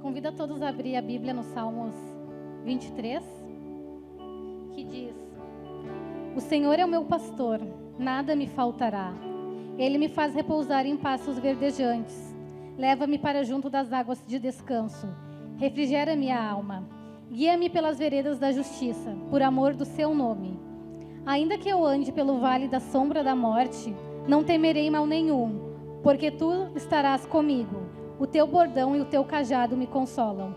Convido a todos a abrir a Bíblia no Salmos 23, que diz: O Senhor é o meu pastor, nada me faltará. Ele me faz repousar em pastos verdejantes. Leva-me para junto das águas de descanso. Refrigera minha alma. Guia-me pelas veredas da justiça, por amor do seu nome. Ainda que eu ande pelo vale da sombra da morte, não temerei mal nenhum, porque tu estarás comigo. O teu bordão e o teu cajado me consolam.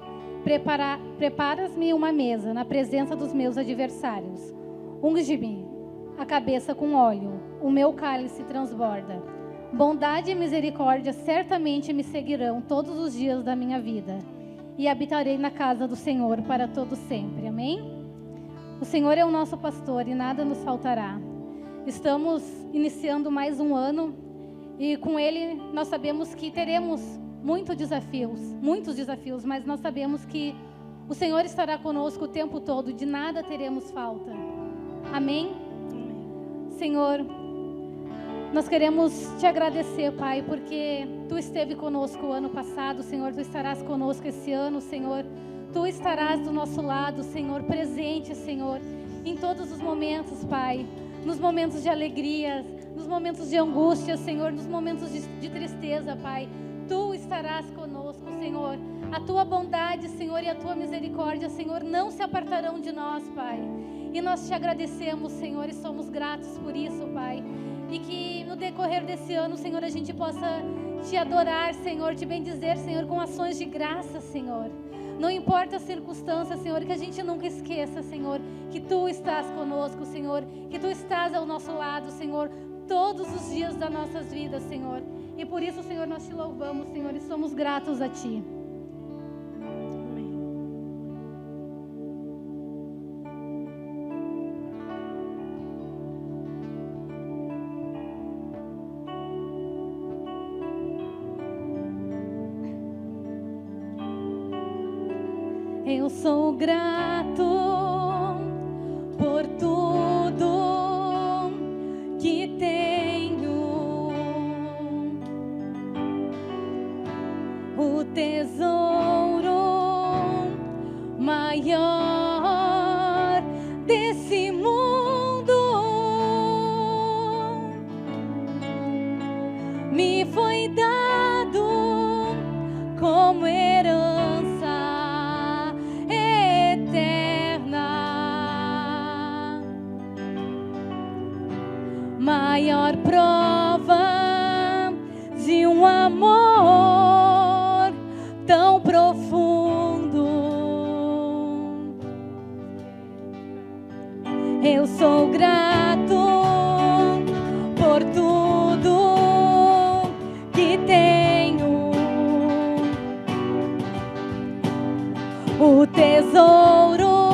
Preparas-me uma mesa na presença dos meus adversários. Unge-me a cabeça com óleo, o meu cálice transborda. Bondade e misericórdia certamente me seguirão todos os dias da minha vida, e habitarei na casa do Senhor para todo sempre. Amém? O Senhor é o nosso pastor e nada nos faltará. Estamos iniciando mais um ano e com ele nós sabemos que teremos muitos desafios, mas nós sabemos que o Senhor estará conosco o tempo todo, de nada teremos falta. Amém? Senhor, nós queremos te agradecer, Pai, porque tu esteve conosco o ano passado, Senhor, tu estarás conosco esse ano, Senhor. Tu estarás do nosso lado, Senhor, presente, Senhor, em todos os momentos, Pai. Nos momentos de alegria, nos momentos de angústia, Senhor, nos momentos de tristeza, Pai. Tu estarás conosco, Senhor. A tua bondade, Senhor, e a tua misericórdia, Senhor, não se apartarão de nós, Pai. E nós te agradecemos, Senhor, e somos gratos por isso, Pai. E que no decorrer desse ano, Senhor, a gente possa te adorar, Senhor, te bendizer, Senhor, com ações de graça, Senhor. Não importa a circunstância, Senhor, que a gente nunca esqueça, Senhor, que tu estás conosco, Senhor, que tu estás ao nosso lado, Senhor, todos os dias das nossas vidas, Senhor. E por isso, Senhor, nós te louvamos, Senhor, e somos gratos a ti. Eu sou grato por tudo que tenho. O tesouro maior desse mundo me foi dado como herança eterna. Maior prova de um amor tão profundo. Eu sou grato por tudo que tenho. O tesouro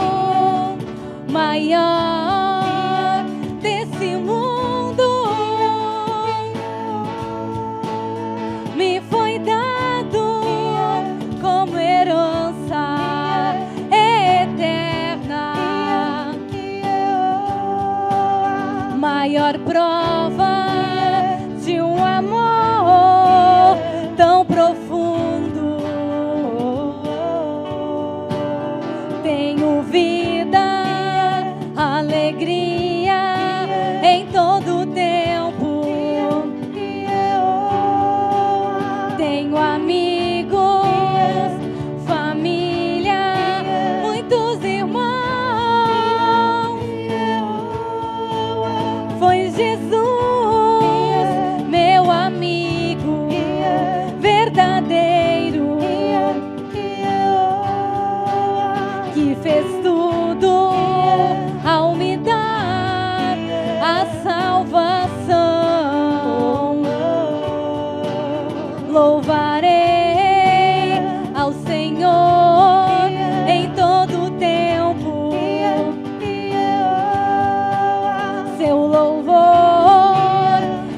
maior desse mundo me foi dado como herança eterna. Maior prova de um amor tão profundo. Tenho vida, alegria em todo tempo. Tenho amigos, família, muitos irmãos. Foi Jesus, meu amigo verdadeiro, que fez tudo ao me dar a salvação. Louvarei ao Senhor em todo o tempo. Seu louvor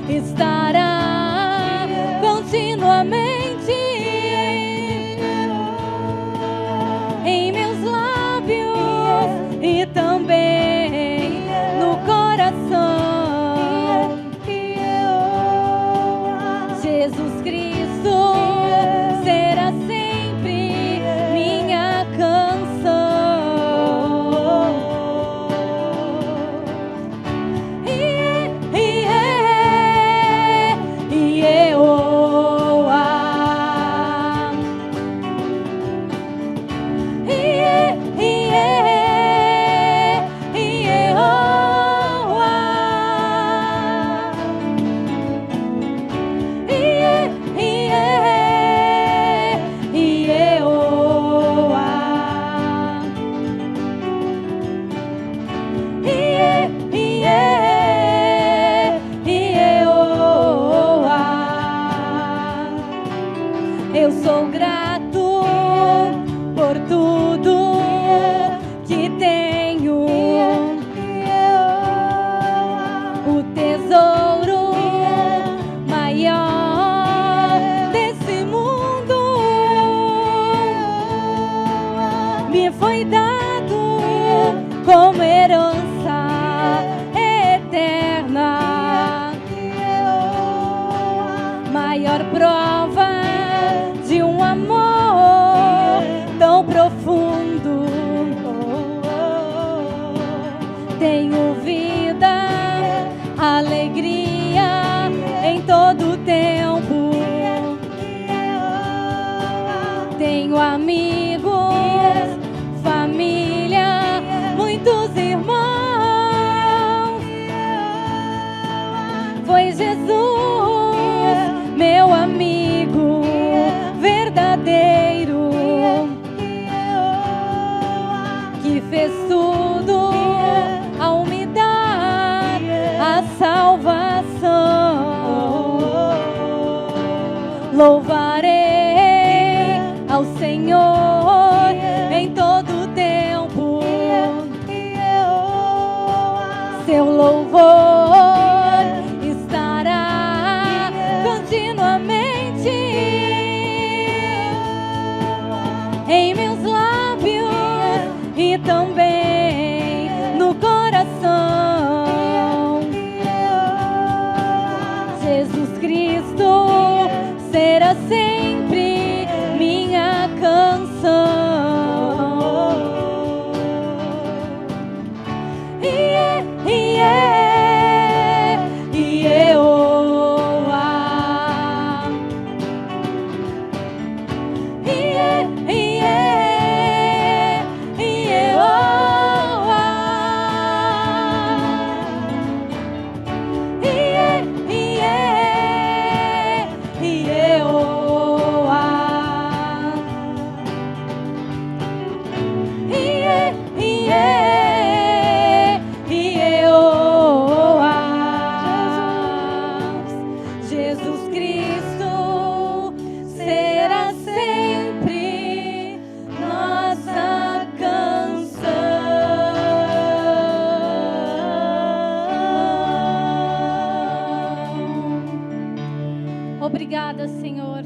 estará continuamente em meus lábios e também no coração. Jesus Cristo será sempre maior prova de um amor tão profundo. Tenho vida, alegria em todo tempo. Tenho amigos, família, muitos irmãos. Foi Jesus, meu amigo verdadeiro, que fez tudo ao me dar a salvação. Louvarei ao Senhor em todo tempo. Seu louvor estará continuamente em meus lábios e também no coração. Jesus Cristo será sempre minha canção. Obrigada, Senhor.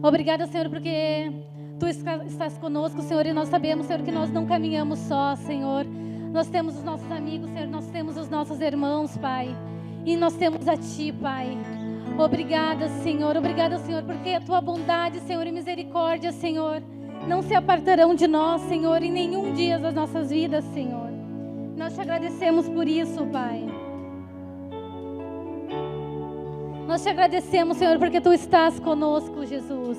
Obrigada, Senhor, porque Tu estás conosco, Senhor, e nós sabemos, Senhor, que nós não caminhamos só, Senhor. Nós temos os nossos amigos, Senhor, nós temos os nossos irmãos, Pai. E nós temos a Ti, Pai. Obrigada, Senhor. Obrigada, Senhor, porque a Tua bondade, Senhor, e misericórdia, Senhor, não se apartarão de nós, Senhor, em nenhum dia das nossas vidas, Senhor. Nós Te agradecemos por isso, Pai. Nós Te agradecemos, Senhor, porque Tu estás conosco, Jesus.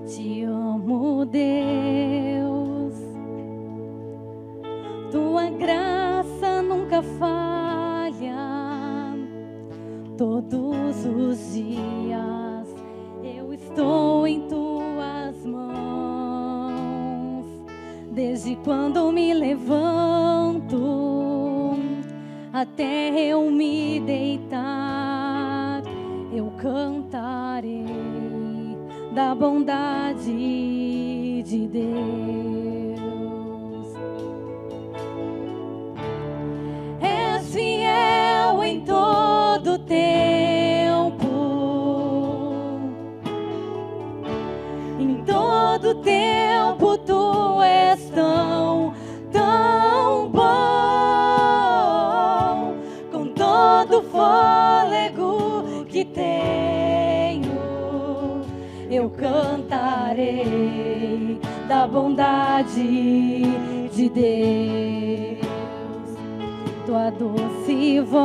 Te amo, Deus. Tua graça nunca falha. Todos os dias eu estou em Tuas mãos. Desde quando me levanto até eu me deitar, eu cantarei da bondade de Deus. És fiel em todo tempo, em todo tempo Tu és tão bom, com todo fôlego que tenho, eu cantarei da bondade de Deus. Tua doce voz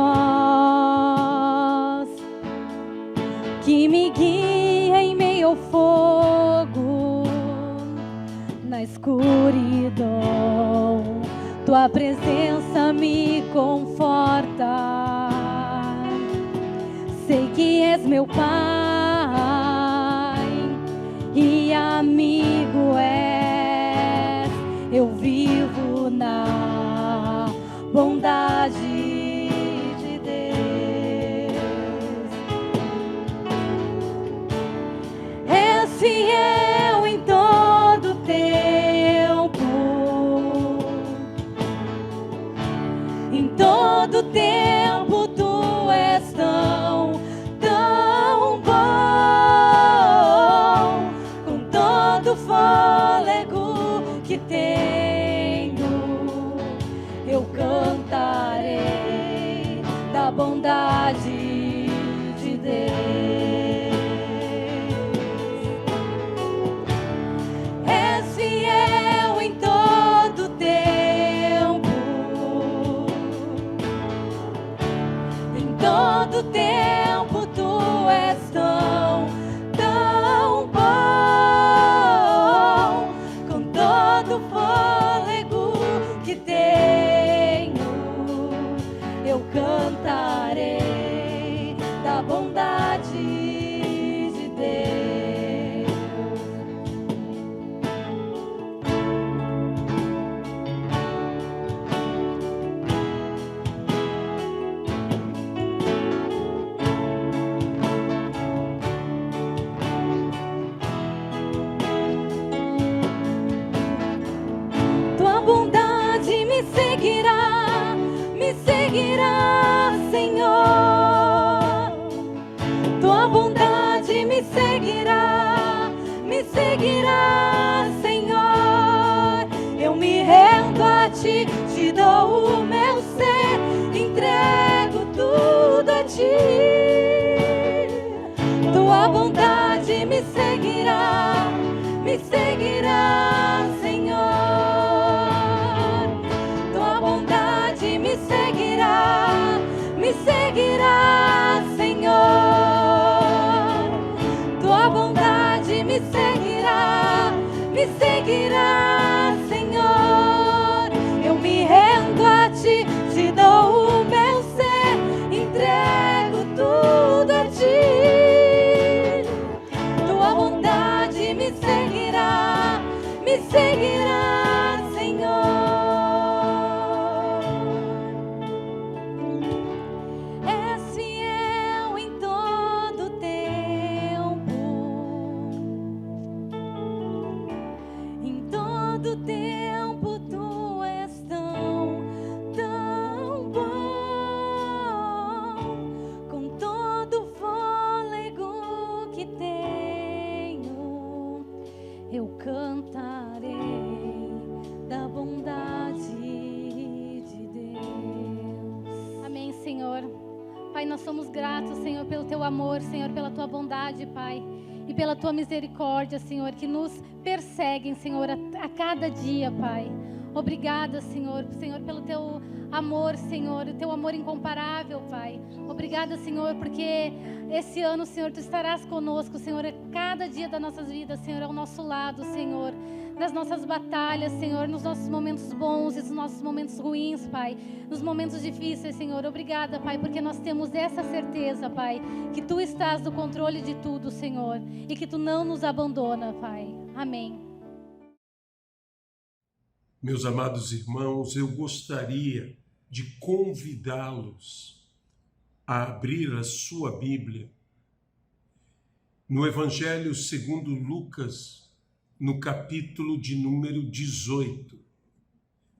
que me guia em meio ao fogo, na escuridão, Tua presença me conforta. Sei que és meu Pai e amigo és. Eu vivo na bondade de Deus. És fiel em todo tempo, em todo tempo Tu és tão bom. da bondade de Deus. És fiel em todo tempo, em todo tempo tu és tão bom, com todo o fôlego que tenho, eu cantarei da bondade de Deus. Tua bondade me seguirá, Senhor. Tua bondade me seguirá, Senhor. Eu me rendo a ti, te dou o meu ser, entrego tudo a ti. Tua bondade me seguirá, Senhor. Tua bondade me seguirá, Senhor. Tua bondade me seguirá, Senhor. Eu me rendo a ti, te dou o meu ser, entrego tudo a ti. Tua bondade me seguirá, Senhor. És fiel em todo tempo, em todo tempo tu és tão bom, com todo o fôlego que tenho, eu cantarei da bondade de Deus. Amém, Senhor. Pai, nós somos gratos, Senhor, pelo Teu amor, Senhor, pela Tua bondade, Pai, e pela Tua misericórdia, Senhor, que nos perseguem, Senhor, a cada dia, Pai. Obrigada, Senhor, pelo Teu amor, Senhor, o Teu amor incomparável, Pai. Obrigada, Senhor, porque esse ano, Senhor, Tu estarás conosco, Senhor, a cada dia das nossas vidas, Senhor, ao nosso lado, Senhor, nas nossas batalhas, Senhor, nos nossos momentos bons e nos nossos momentos ruins, Pai, nos momentos difíceis, Senhor. Obrigada, Pai, porque nós temos essa certeza, Pai, que Tu estás no controle de tudo, Senhor, e que Tu não nos abandona, Pai. Amém. Meus amados irmãos, eu gostaria de convidá-los a abrir a sua Bíblia no Evangelho segundo Lucas, no capítulo de número 18.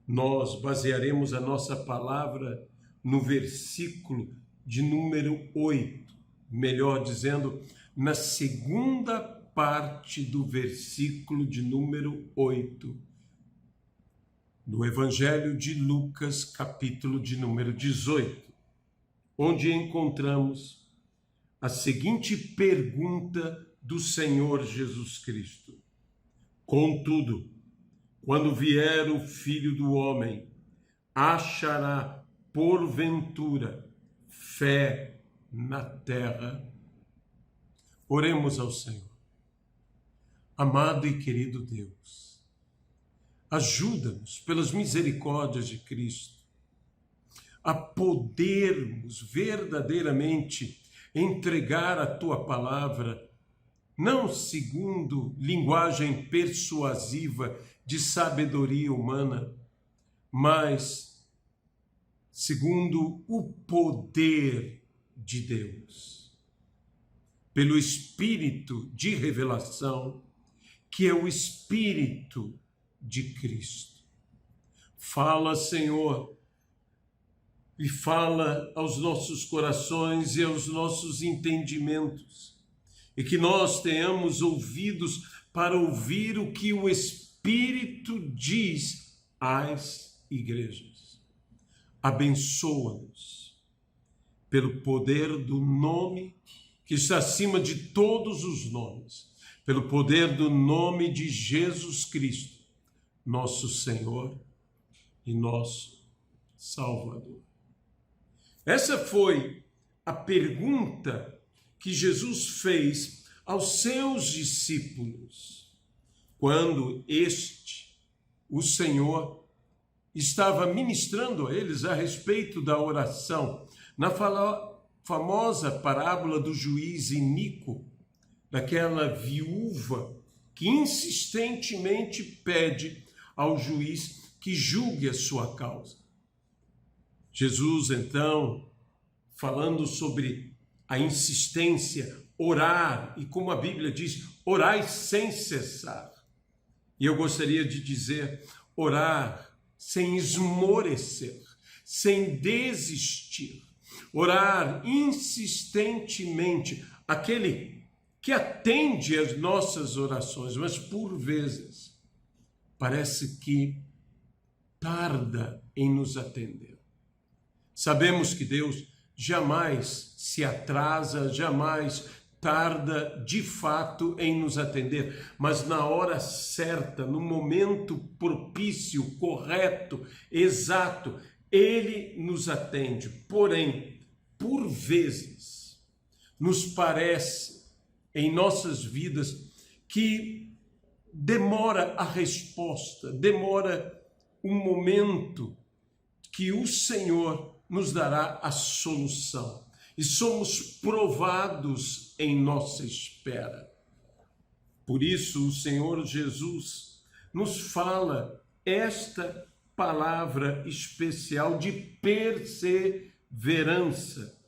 Nós basearemos a nossa palavra no versículo de número 8, melhor dizendo, na segunda parte do versículo de número 8, do Evangelho de Lucas, capítulo de número 18, onde encontramos a seguinte pergunta do Senhor Jesus Cristo: contudo, quando vier o Filho do Homem, achará porventura fé na terra? Oremos ao Senhor. Amado e querido Deus, ajuda-nos pelas misericórdias de Cristo a podermos verdadeiramente entregar a Tua palavra, não segundo linguagem persuasiva de sabedoria humana, mas segundo o poder de Deus, pelo Espírito de revelação, que é o Espírito de Cristo. Fala, Senhor, e fala aos nossos corações e aos nossos entendimentos, e que nós tenhamos ouvidos para ouvir o que o Espírito diz às igrejas. Abençoa-nos, pelo poder do nome que está acima de todos os nomes, pelo poder do nome de Jesus Cristo, nosso Senhor e nosso Salvador. Essa foi a pergunta que Jesus fez aos seus discípulos, quando o Senhor, estava ministrando a eles a respeito da oração, na famosa parábola do juiz iníquo, daquela viúva que insistentemente pede ao juiz que julgue a sua causa. Jesus, então, falando sobre a insistência, orar, e como a Bíblia diz, orai sem cessar. E eu gostaria de dizer, orar sem esmorecer, sem desistir, orar insistentemente, aquele que atende às nossas orações, mas por vezes parece que tarda em nos atender. Sabemos que Deus jamais se atrasa, jamais tarda de fato em nos atender, mas na hora certa, no momento propício, correto, exato, Ele nos atende. Porém, por vezes, nos parece em nossas vidas que demora a resposta, demora um momento que o Senhor nos dará a solução. E somos provados em nossa espera. Por isso o Senhor Jesus nos fala esta palavra especial de perseverança.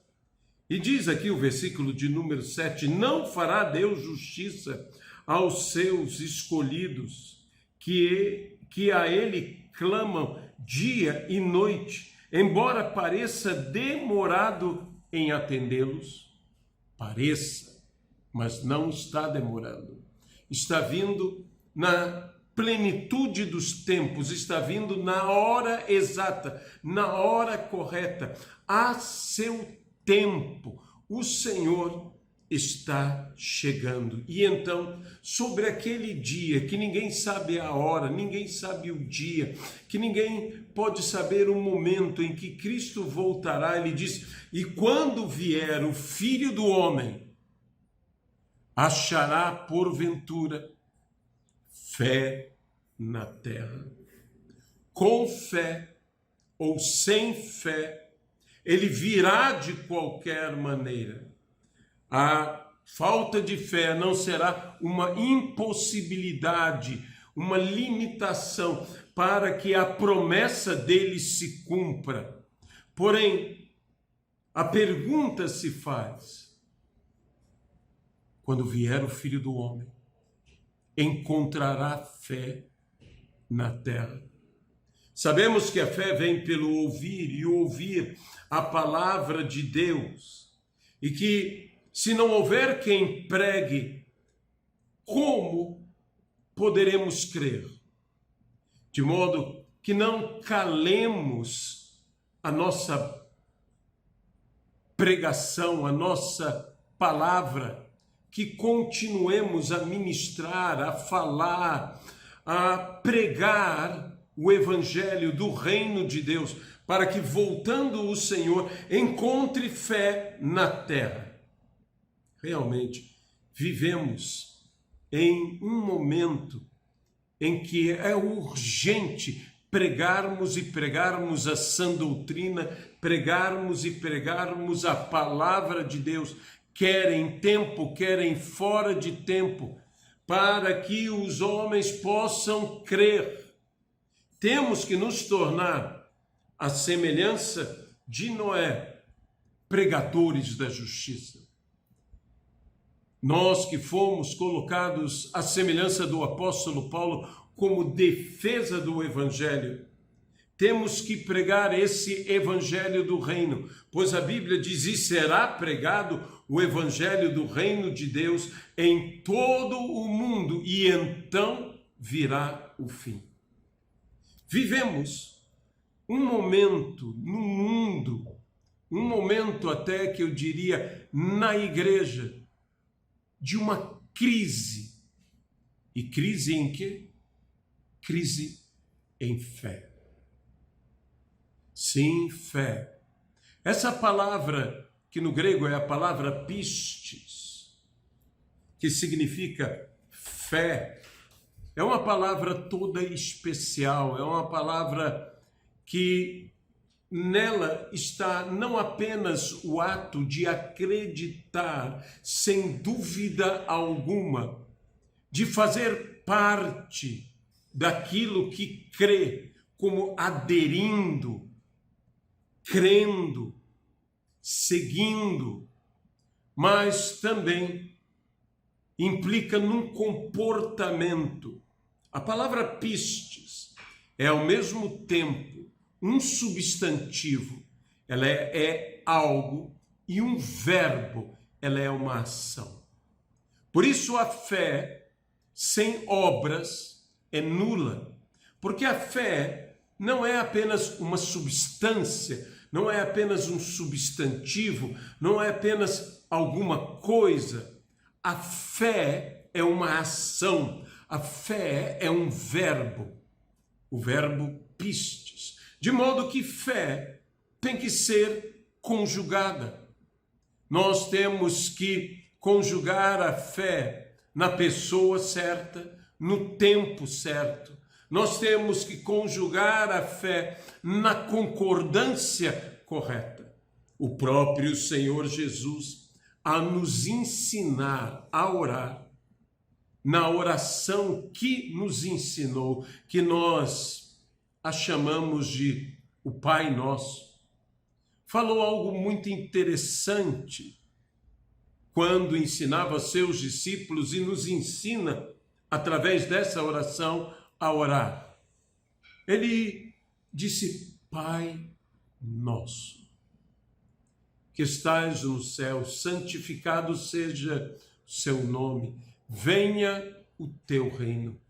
E diz aqui o versículo de número 7, não fará Deus justiça aos seus escolhidos, que a Ele clamam dia e noite, embora pareça demorado em atendê-los, pareça, mas não está demorando. Está vindo na plenitude dos tempos, está vindo na hora exata, na hora correta, a seu tempo. O Senhor está chegando. E então, sobre aquele dia, que ninguém sabe a hora, ninguém sabe o dia, que ninguém pode saber o momento em que Cristo voltará, ele diz, e quando vier o Filho do Homem, achará porventura fé na terra. Com fé ou sem fé, ele virá de qualquer maneira. A falta de fé não será uma impossibilidade, uma limitação para que a promessa dele se cumpra. Porém, a pergunta se faz: quando vier o Filho do Homem, encontrará fé na terra? Sabemos que a fé vem pelo ouvir, e ouvir a palavra de Deus, e que se não houver quem pregue, como poderemos crer? De modo que não calemos a nossa pregação, a nossa palavra, que continuemos a ministrar, a falar, a pregar o evangelho do reino de Deus, para que, voltando o Senhor, encontre fé na terra. Realmente, vivemos em um momento em que é urgente pregarmos e pregarmos a sã doutrina, pregarmos e pregarmos a palavra de Deus, quer em tempo, quer em fora de tempo, para que os homens possam crer. Temos que nos tornar a semelhança de Noé, pregadores da justiça. Nós que fomos colocados à semelhança do apóstolo Paulo como defesa do evangelho, temos que pregar esse evangelho do reino, pois a Bíblia diz, e será pregado o evangelho do reino de Deus em todo o mundo, e então virá o fim. Vivemos um momento no mundo, um momento até que eu diria na igreja, de uma crise. E crise em quê? Crise em fé. Sim, fé. Essa palavra, que no grego é a palavra pistes, que significa fé, é uma palavra toda especial, é uma palavra que nela está não apenas o ato de acreditar, sem dúvida alguma, de fazer parte daquilo que crê, como aderindo, crendo, seguindo, mas também implica num comportamento. A palavra pistes é ao mesmo tempo um substantivo, ela é algo, e um verbo, ela é uma ação. Por isso a fé sem obras é nula, porque a fé não é apenas uma substância, não é apenas um substantivo, não é apenas alguma coisa. A fé é uma ação, a fé é um verbo, o verbo pistes. De modo que fé tem que ser conjugada. Nós temos que conjugar a fé na pessoa certa, no tempo certo. Nós temos que conjugar a fé na concordância correta. O próprio Senhor Jesus, a nos ensinar a orar, na oração que nos ensinou, que nós a chamamos de o Pai Nosso, falou algo muito interessante quando ensinava seus discípulos e nos ensina, através dessa oração, a orar. Ele disse: Pai Nosso, que estais no céu, santificado seja o seu nome, venha o teu reino.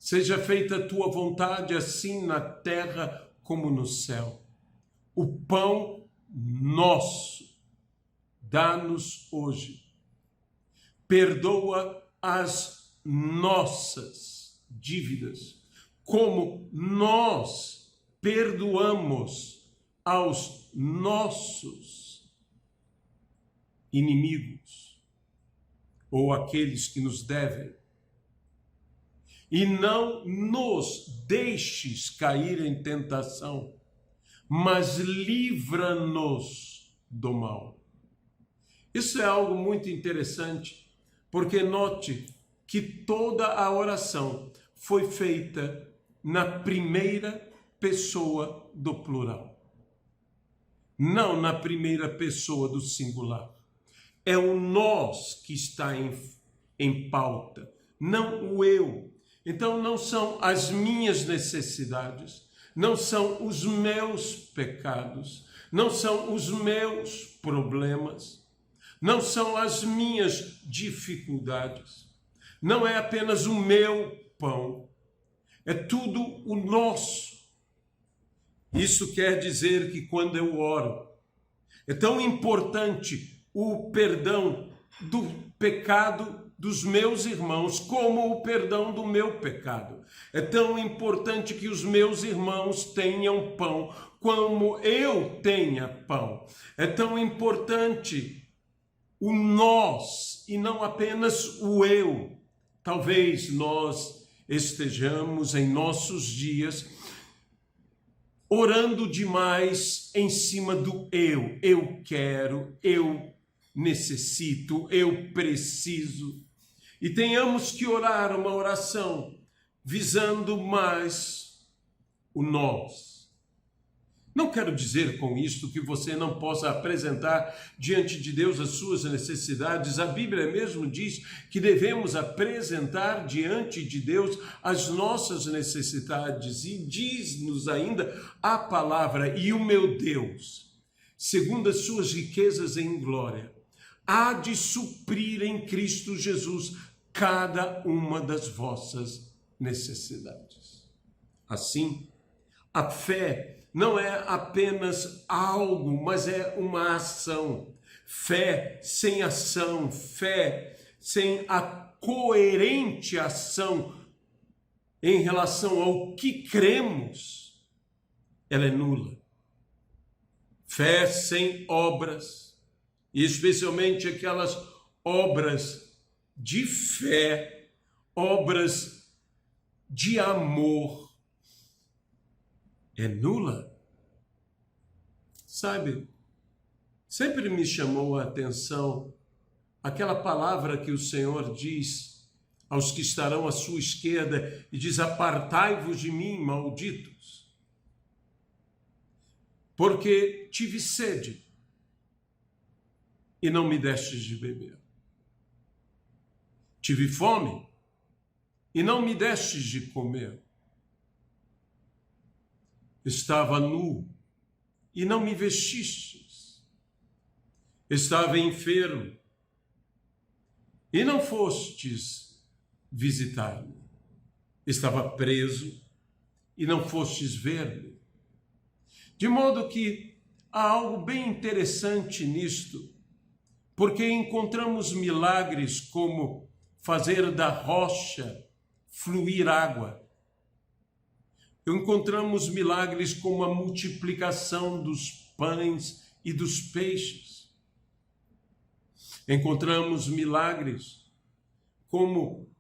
Seja feita a tua vontade, assim na terra como no céu. O pão nosso dá-nos hoje. Perdoa as nossas dívidas, como nós perdoamos aos nossos inimigos, ou aqueles que nos devem. E não nos deixes cair em tentação, mas livra-nos do mal. Isso é algo muito interessante, porque note que toda a oração foi feita na primeira pessoa do plural, não na primeira pessoa do singular. É o nós que está em pauta, não o eu. Então não são as minhas necessidades, não são os meus pecados, não são os meus problemas, não são as minhas dificuldades, não é apenas o meu pão, é tudo o nosso. Isso quer dizer que quando eu oro, é tão importante o perdão do pecado dos meus irmãos, como o perdão do meu pecado. É tão importante que os meus irmãos tenham pão, como eu tenha pão. É tão importante o nós, e não apenas o eu. Talvez nós estejamos em nossos dias orando demais em cima do eu. Eu quero, eu necessito, eu preciso. E tenhamos que orar uma oração visando mais o nós. Não quero dizer com isto que você não possa apresentar diante de Deus as suas necessidades. A Bíblia mesmo diz que devemos apresentar diante de Deus as nossas necessidades. E diz-nos ainda a palavra: e o meu Deus, segundo as suas riquezas em glória, há de suprir em Cristo Jesus cada uma das vossas necessidades. Assim, a fé não é apenas algo, mas é uma ação. Fé sem ação, fé sem a coerente ação em relação ao que cremos, ela é nula. Fé sem obras, e especialmente aquelas obras de fé, obras de amor, é nula. Sabe, sempre me chamou a atenção aquela palavra que o Senhor diz aos que estarão à sua esquerda e diz: apartai-vos de mim, malditos, porque tive sede e não me destes de beber. Tive fome e não me destes de comer. Estava nu e não me vestistes. Estava enfermo e não fostes visitar-me. Estava preso e não fostes ver-me. De modo que há algo bem interessante nisto, porque encontramos milagres como fazer da rocha fluir água. Encontramos milagres como a multiplicação dos pães e dos peixes. Encontramos milagres como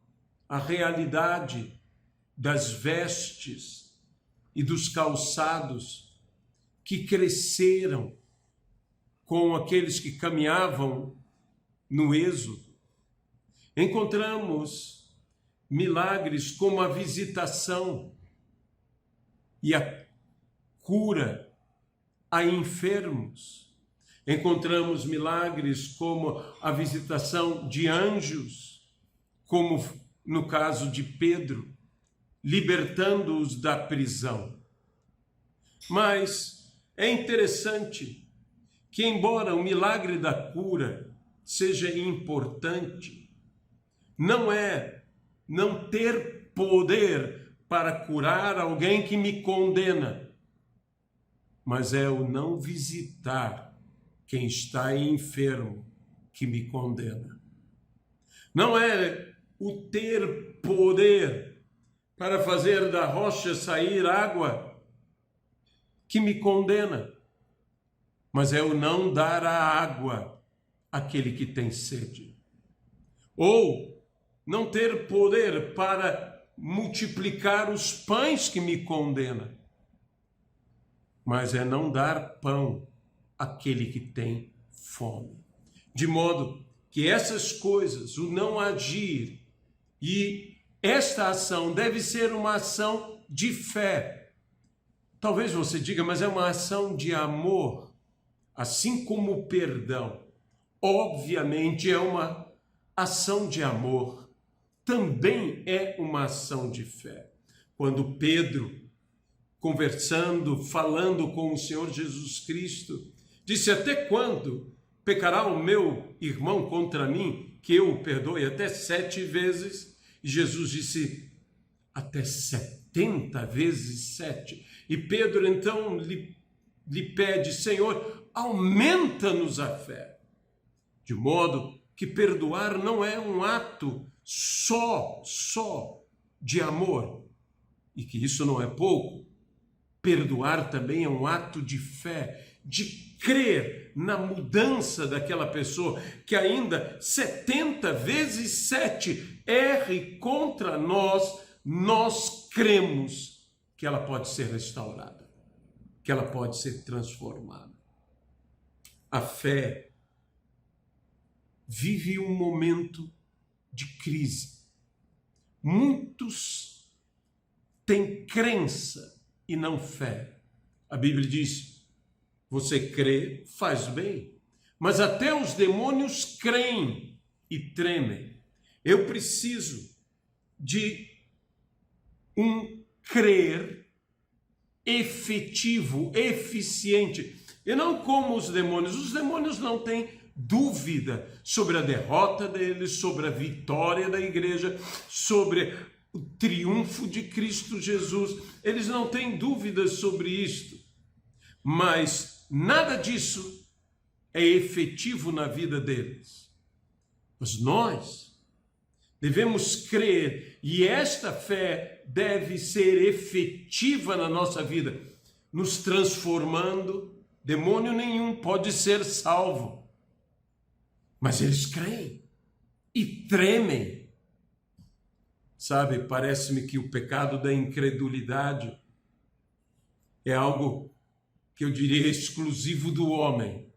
a realidade das vestes e dos calçados que cresceram com aqueles que caminhavam no Êxodo. Encontramos milagres como a visitação e a cura a enfermos. Encontramos milagres como a visitação de anjos, como no caso de Pedro, libertando-os da prisão. Mas é interessante que, embora o milagre da cura seja importante, não é não ter poder para curar alguém que me condena, mas é o não visitar quem está enfermo que me condena. Não é o ter poder para fazer da rocha sair água que me condena, mas é o não dar a água àquele que tem sede. Ou não ter poder para multiplicar os pães que me condena, mas é não dar pão àquele que tem fome. De modo que essas coisas, o não agir e esta ação deve ser uma ação de fé. Talvez você diga, mas é uma ação de amor, assim como o perdão. Obviamente é uma ação de amor, também é uma ação de fé. Quando Pedro, conversando, falando com o Senhor Jesus Cristo, disse: até quando pecará o meu irmão contra mim, que eu o perdoe até 7 vezes? E Jesus disse: até 70 vezes 7. E Pedro então lhe pede: Senhor, aumenta-nos a fé. De modo que perdoar não é um ato só de amor, e que isso não é pouco. Perdoar também é um ato de fé, de crer na mudança daquela pessoa que ainda 70 vezes 7 erre contra nós, nós cremos que ela pode ser restaurada, que ela pode ser transformada. A fé vive um momento de crise. Muitos têm crença e não fé. A Bíblia diz: você crê, faz bem, mas até os demônios creem e tremem. Eu preciso de um crer efetivo, eficiente, e não como os demônios. Os demônios não têm dúvida sobre a derrota deles, sobre a vitória da igreja, sobre o triunfo de Cristo Jesus. Eles não têm dúvidas sobre isto. mas nada disso é efetivo na vida deles. Mas nós devemos crer, e esta fé deve ser efetiva na nossa vida, nos transformando. Demônio nenhum pode ser salvo, mas eles creem e tremem. Sabe, parece-me que o pecado da incredulidade é algo que eu diria exclusivo do homem,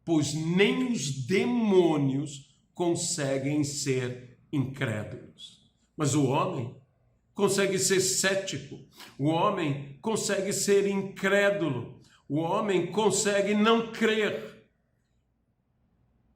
pois nem os demônios conseguem ser incrédulos. Mas o homem consegue ser cético, o homem consegue ser incrédulo, o homem consegue não crer.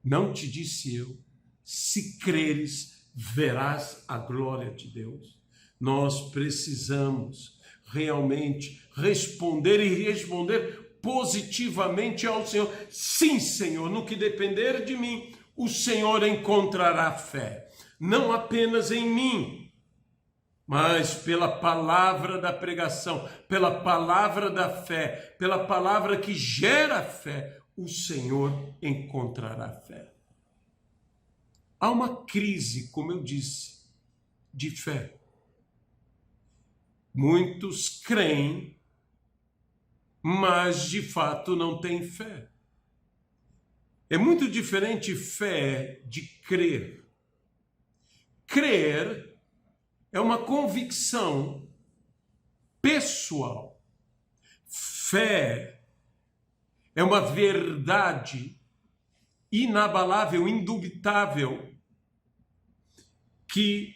Não te disse eu, se creres, verás a glória de Deus? Nós precisamos realmente responder e responder positivamente ao Senhor. Sim, Senhor, no que depender de mim, o Senhor encontrará fé. Não apenas em mim, mas pela palavra da pregação, pela palavra da fé, pela palavra que gera fé, o Senhor encontrará fé. Há uma crise, como eu disse, de fé. Muitos creem, mas de fato não têm fé. É muito diferente fé de crer. Crer é uma convicção pessoal. Fé é uma verdade inabalável, indubitável, que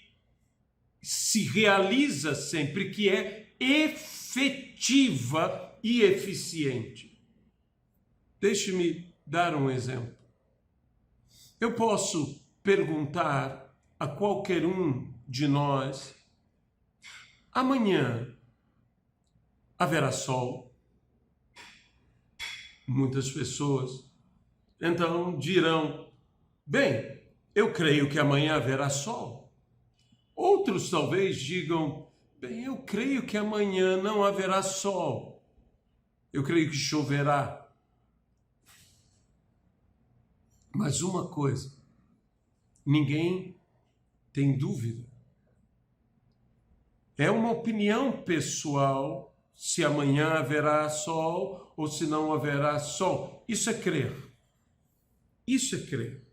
se realiza sempre, que é efetiva e eficiente. Deixe-me dar um exemplo. Eu posso perguntar a qualquer um de nós: amanhã haverá sol? Muitas pessoas então dirão: bem, eu creio que amanhã haverá sol. Outros talvez digam: bem, eu creio que amanhã não haverá sol. Eu creio que choverá. Mas uma coisa, ninguém tem dúvida. É uma opinião pessoal se amanhã haverá sol ou se não haverá sol. Isso é crer. Isso é crer.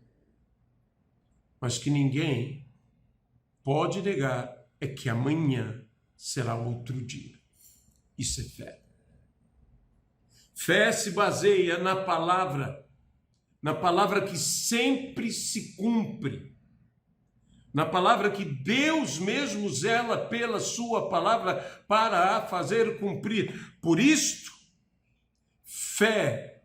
Mas que ninguém pode negar é que amanhã será outro dia. Isso é fé. Fé se baseia na palavra que sempre se cumpre, na palavra que Deus mesmo zela pela sua palavra para a fazer cumprir. Por isto, fé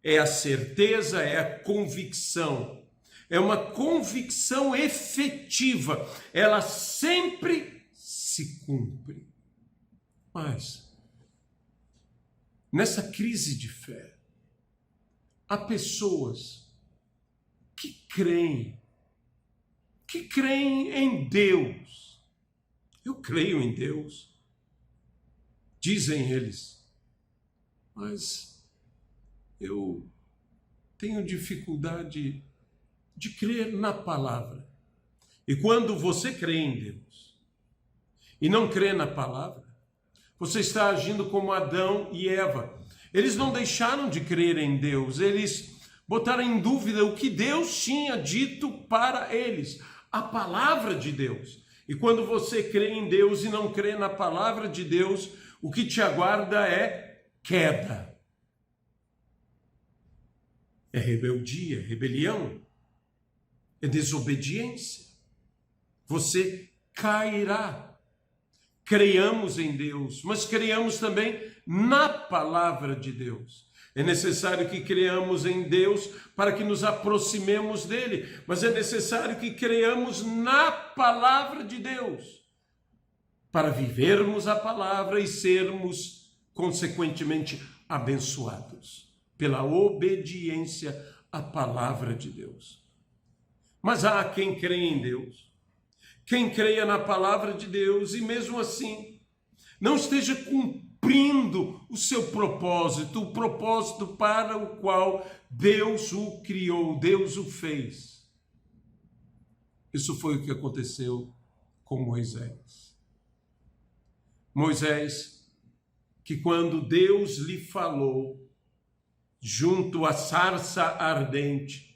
é a certeza, é a convicção. É uma convicção efetiva. Ela sempre se cumpre. Mas, nessa crise de fé, há pessoas que creem em Deus. Eu creio em Deus, dizem eles, mas eu tenho dificuldade de crer na palavra. E quando você crê em Deus e não crê na palavra, você está agindo como Adão e Eva. Eles não deixaram de crer em Deus, eles botaram em dúvida o que Deus tinha dito para eles, a palavra de Deus. E quando você crê em Deus e não crê na palavra de Deus, o que te aguarda é queda. É rebeldia, rebelião, é desobediência. Você cairá. Creiamos em Deus, mas creiamos também na palavra de Deus. É necessário que creiamos em Deus para que nos aproximemos dele, mas é necessário que creiamos na palavra de Deus para vivermos a palavra e sermos, consequentemente, abençoados pela obediência à palavra de Deus. Mas há quem crê em Deus, quem creia na palavra de Deus e mesmo assim não esteja cumprindo cumprindo o seu propósito, o propósito para o qual Deus o criou, Deus o fez. Isso foi o que aconteceu com Moisés. Moisés, que quando Deus lhe falou, junto à sarça ardente,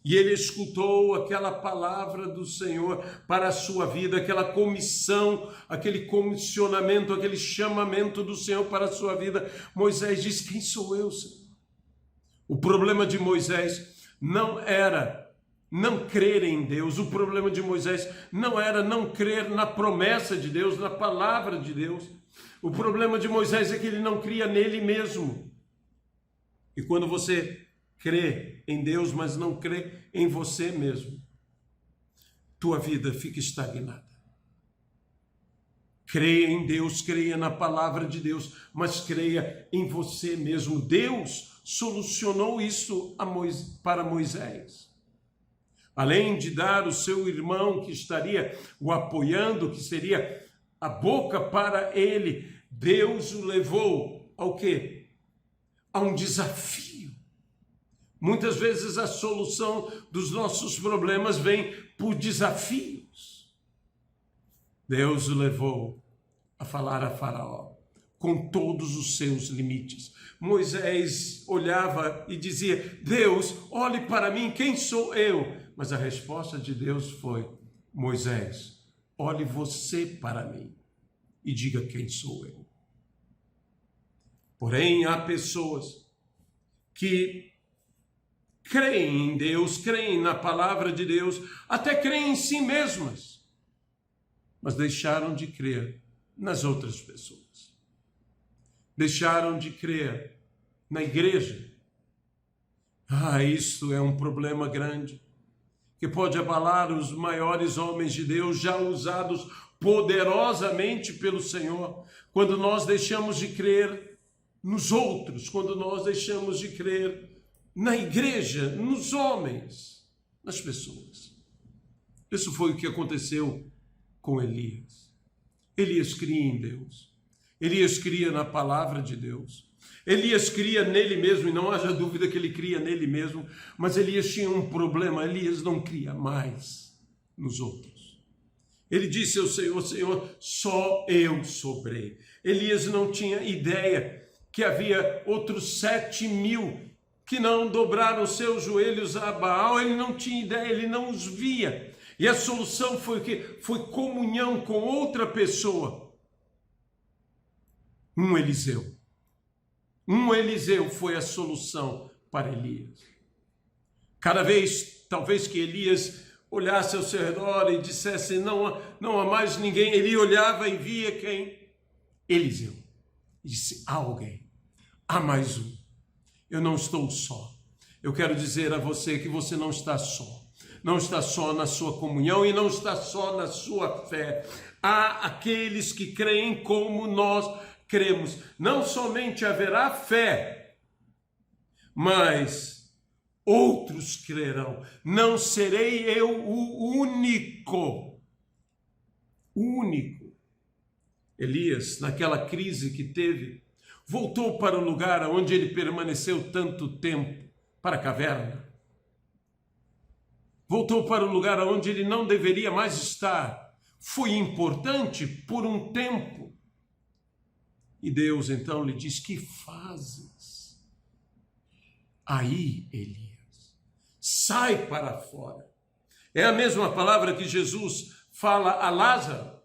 e ele escutou aquela palavra do Senhor para a sua vida, aquela comissão, aquele comissionamento, aquele chamamento do Senhor para a sua vida, Moisés diz: quem sou eu, Senhor? O problema de Moisés não era não crer em Deus, o problema de Moisés não era não crer na promessa de Deus, na palavra de Deus. O problema de Moisés é que ele não cria nele mesmo. E quando você crê em Deus, mas não crê em você mesmo, tua vida fica estagnada. Creia em Deus, creia na palavra de Deus, mas creia em você mesmo. Deus solucionou isso para Moisés. Além de dar o seu irmão que estaria o apoiando, que seria a boca para ele, Deus o levou ao quê? A um desafio. Muitas vezes a solução dos nossos problemas vem por desafios. Deus o levou a falar a Faraó com todos os seus limites. Moisés olhava e dizia: Deus, olhe para mim, quem sou eu? Mas a resposta de Deus foi: Moisés, olhe você para mim e diga quem sou eu. Porém, há pessoas que creem em Deus, creem na palavra de Deus, até creem em si mesmas, mas deixaram de crer nas outras pessoas. Deixaram de crer na igreja. Isso é um problema grande, que pode abalar os maiores homens de Deus, já usados poderosamente pelo Senhor, quando nós deixamos de crer nos outros, quando nós deixamos de crer na igreja, nos homens, nas pessoas. Isso foi o que aconteceu com Elias. Elias cria em Deus. Elias cria na palavra de Deus. Elias cria nele mesmo, e não haja dúvida que ele cria nele mesmo, mas Elias tinha um problema: Elias não cria mais nos outros. Ele disse ao Senhor: Senhor, só eu sobrei. Elias não tinha ideia que havia outros 7.000 que não dobraram seus joelhos a Baal. Ele não tinha ideia, ele não os via. E a solução foi o quê? Foi comunhão com outra pessoa. Um Eliseu. Um Eliseu foi a solução para Elias. Cada vez, talvez que Elias olhasse ao seu redor e dissesse: não há mais ninguém, ele olhava e via quem? Eliseu. E disse: há alguém, há mais um. Eu não estou só. Eu quero dizer a você que você não está só. Não está só na sua comunhão e não está só na sua fé. Há aqueles que creem como nós cremos. Não somente haverá fé, mas outros crerão. Não serei eu o único. O único. Elias, naquela crise que teve, voltou para o lugar onde ele permaneceu tanto tempo, para a caverna. Voltou para o lugar onde ele não deveria mais estar. Foi importante por um tempo. E Deus então lhe diz: que fazes aí, Elias? Sai para fora. É a mesma palavra que Jesus fala a Lázaro.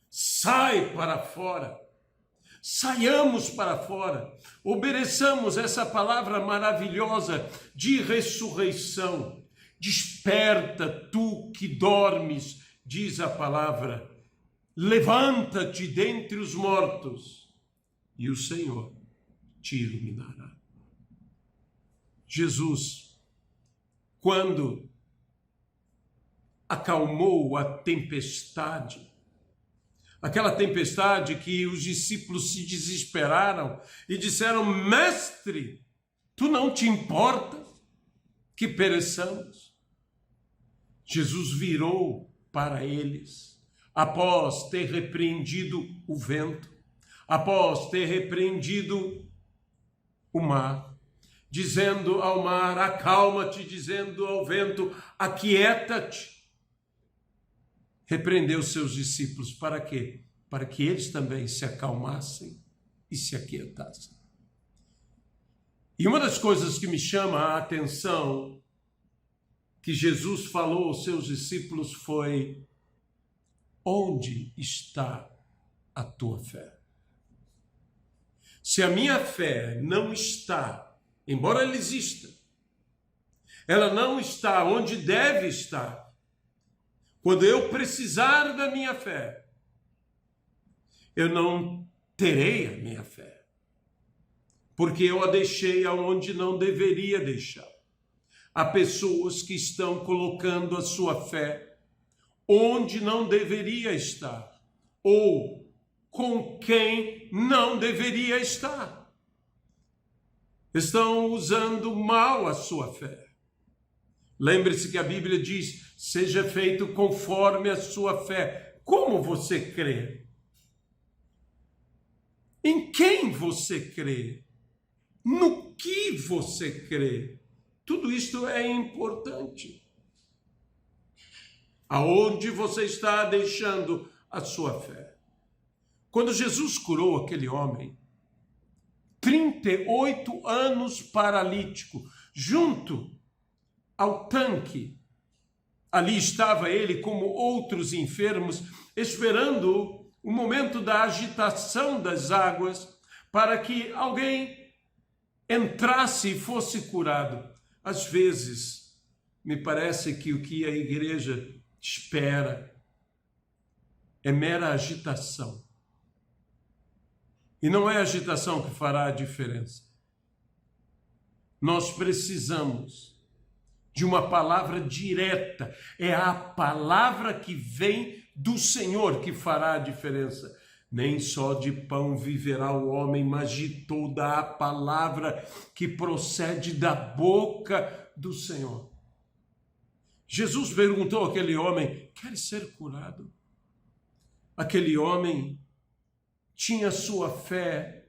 Sai para fora. Saiamos para fora, obedeçamos essa palavra maravilhosa de ressurreição. Desperta, tu que dormes, diz a palavra, levanta-te dentre os mortos e o Senhor te iluminará. Jesus, quando acalmou a tempestade, aquela tempestade que os discípulos se desesperaram e disseram: mestre, tu não te importas que pereçamos? Jesus virou para eles, após ter repreendido o vento, após ter repreendido o mar, dizendo ao mar, acalma-te, dizendo ao vento, aquieta-te, repreendeu seus discípulos. Para quê? Para que eles também se acalmassem e se aquietassem. E uma das coisas que me chama a atenção, que Jesus falou aos seus discípulos, foi: onde está a tua fé? Se a minha fé não está, embora ela exista, ela não está onde deve estar, quando eu precisar da minha fé, eu não terei a minha fé, porque eu a deixei aonde não deveria deixar. Há pessoas que estão colocando a sua fé onde não deveria estar, ou com quem não deveria estar. Estão usando mal a sua fé. Lembre-se que a Bíblia diz: seja feito conforme a sua fé. Como você crê? Em quem você crê? No que você crê? Tudo isto é importante. Aonde você está deixando a sua fé? Quando Jesus curou aquele homem, 38 anos paralítico, junto ao tanque, ali estava ele como outros enfermos, esperando o momento da agitação das águas, para que alguém entrasse e fosse curado. Às vezes, me parece que o que a igreja espera é mera agitação. E não é a agitação que fará a diferença. Nós precisamos de uma palavra direta. É a palavra que vem do Senhor que fará a diferença. Nem só de pão viverá o homem, mas de toda a palavra que procede da boca do Senhor. Jesus perguntou àquele homem: queres ser curado? Aquele homem tinha sua fé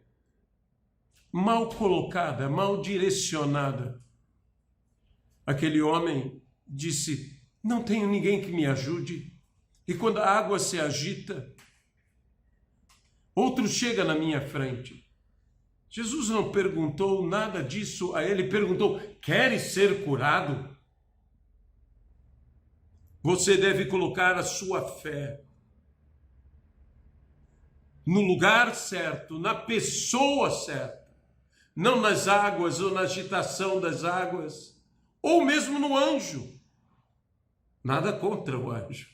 mal colocada, mal direcionada. Aquele homem disse: não tenho ninguém que me ajude. E quando a água se agita, outro chega na minha frente. Jesus não perguntou nada disso a ele, perguntou: queres ser curado? Você deve colocar a sua fé no lugar certo, na pessoa certa, não nas águas ou na agitação das águas, ou mesmo no anjo. Nada contra o anjo.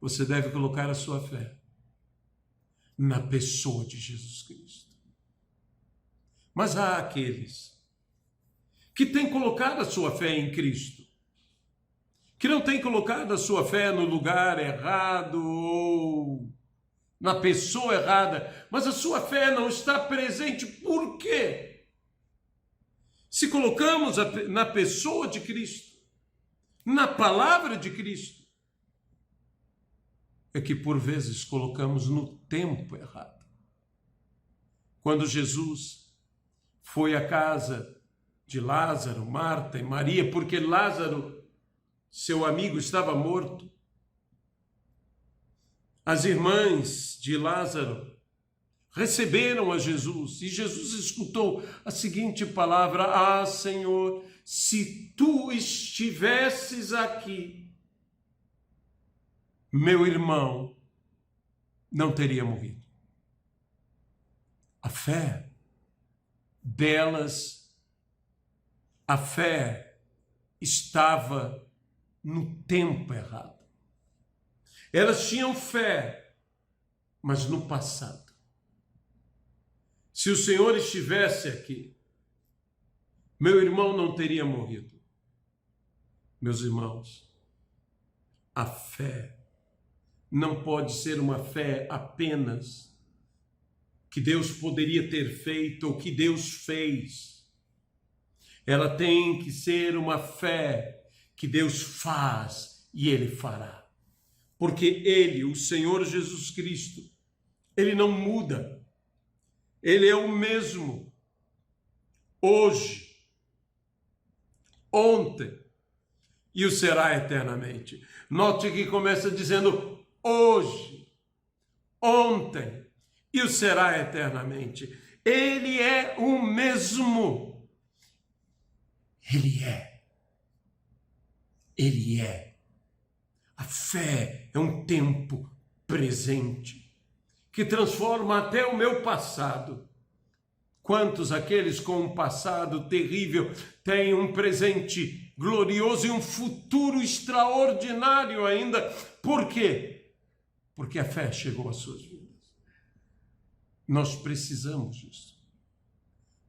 Você deve colocar a sua fé na pessoa de Jesus Cristo. Mas há aqueles que têm colocado a sua fé em Cristo, que não têm colocado a sua fé no lugar errado ou na pessoa errada, mas a sua fé não está presente. Por quê? Se colocamos na pessoa de Cristo, na palavra de Cristo, é que por vezes colocamos no tempo errado. Quando Jesus foi à casa de Lázaro, Marta e Maria, porque Lázaro, seu amigo, estava morto, as irmãs de Lázaro receberam a Jesus e Jesus escutou a seguinte palavra: ah, Senhor, se tu estivesses aqui, meu irmão não teria morrido. A fé delas, a fé estava no tempo errado. Elas tinham fé, mas no passado. Se o Senhor estivesse aqui, meu irmão não teria morrido. Meus irmãos, a fé não pode ser uma fé apenas que Deus poderia ter feito ou que Deus fez. Ela tem que ser uma fé que Deus faz e Ele fará. Porque Ele, o Senhor Jesus Cristo, Ele não muda. Ele é o mesmo hoje, ontem e o será eternamente. Note que começa dizendo hoje, ontem e o será eternamente. Ele é o mesmo. Ele é. Ele é. A fé é um tempo presente que transforma até o meu passado. Quantos aqueles com um passado terrível têm um presente glorioso e um futuro extraordinário ainda? Por quê? Porque a fé chegou às suas vidas. Nós precisamos disso.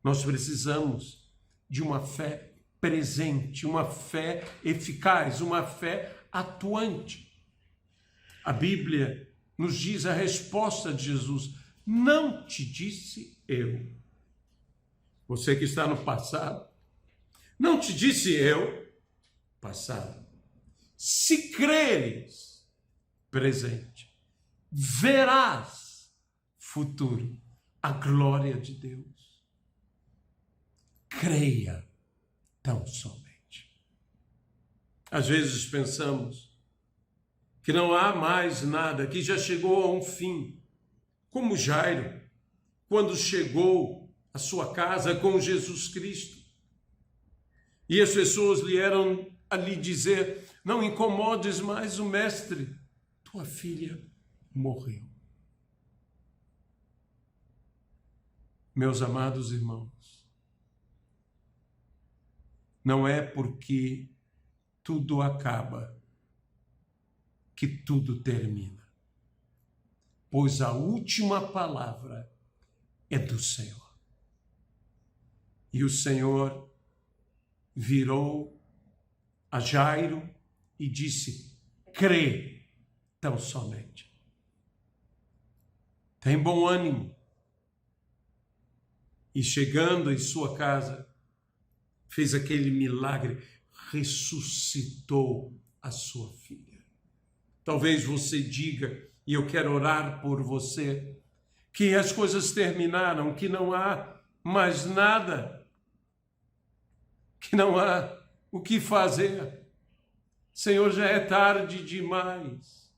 Nós precisamos de uma fé presente, uma fé eficaz, uma fé atuante. A Bíblia nos diz a resposta de Jesus: não te disse eu. Você que está no passado, não te disse eu, passado. Se creres, presente, verás, futuro, a glória de Deus. Creia tão somente. Às vezes pensamos que não há mais nada, que já chegou a um fim, como Jairo, quando chegou à sua casa com Jesus Cristo. E as pessoas lhe eram a lhe dizer: não incomodes mais o mestre, tua filha morreu. Meus amados irmãos, não é porque tudo acaba que tudo termina, pois a última palavra é do Senhor. E o Senhor virou a Jairo e disse: crê tão somente. Tem bom ânimo. E chegando em sua casa, fez aquele milagre, ressuscitou a sua filha. Talvez você diga, e eu quero orar por você, que as coisas terminaram, que não há mais nada, que não há o que fazer. Senhor, já é tarde demais.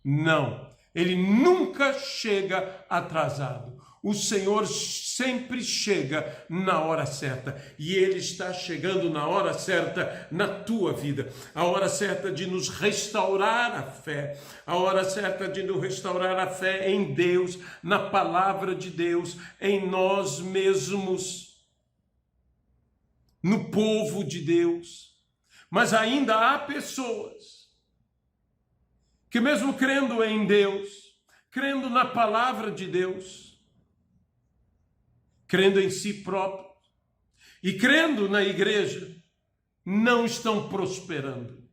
Não, Ele nunca chega atrasado. O Senhor sempre chega na hora certa, e Ele está chegando na hora certa na tua vida, a hora certa de nos restaurar a fé, a hora certa de nos restaurar a fé em Deus, na palavra de Deus, em nós mesmos, no povo de Deus. Mas ainda há pessoas que, mesmo crendo em Deus, crendo na palavra de Deus, crendo em si próprio e crendo na igreja, não estão prosperando.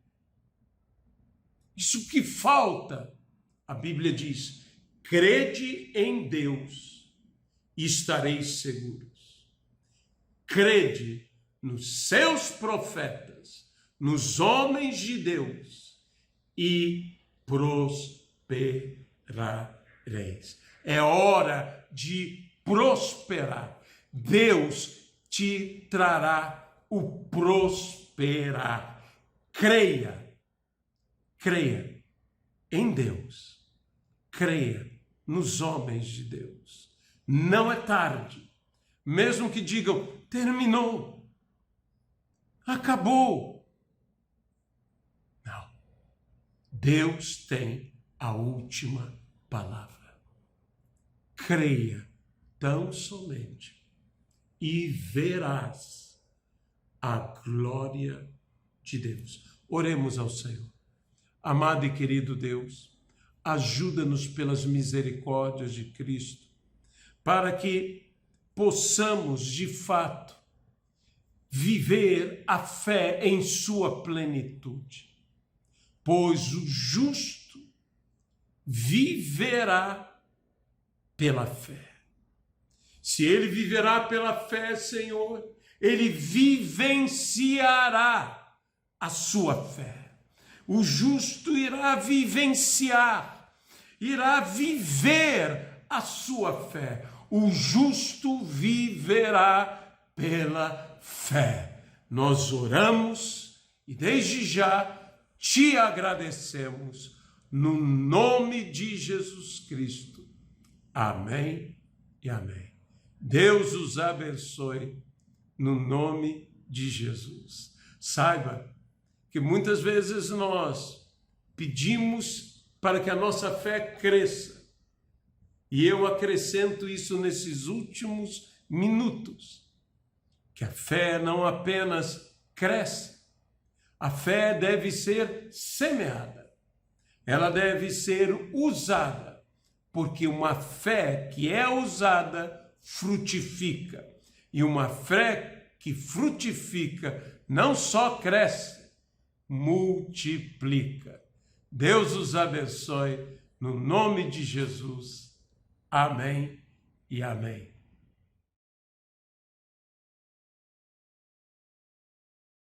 Isso que falta, a Bíblia diz: crede em Deus e estareis seguros. Crede nos seus profetas, nos homens de Deus, e prosperareis. É hora de prosperar. Deus te trará o prosperar. Creia em Deus. Creia nos homens de Deus. Não é tarde. Mesmo que digam: terminou, acabou. Não. Deus tem a última palavra. Creia tão somente e verás a glória de Deus. Oremos ao Senhor. Amado e querido Deus, ajuda-nos pelas misericórdias de Cristo, para que possamos de fato viver a fé em sua plenitude, pois o justo viverá pela fé. Se ele viverá pela fé, Senhor, ele vivenciará a sua fé. O justo irá vivenciar, irá viver a sua fé. O justo viverá pela fé. Nós oramos e desde já te agradecemos no nome de Jesus Cristo. Amém e amém. Deus os abençoe no nome de Jesus. Saiba que muitas vezes nós pedimos para que a nossa fé cresça. E eu acrescento isso nesses últimos minutos, que a fé não apenas cresce, a fé deve ser semeada, ela deve ser usada, porque uma fé que é usada frutifica, e uma fé que frutifica não só cresce, multiplica. Deus os abençoe no nome de Jesus. Amém e amém.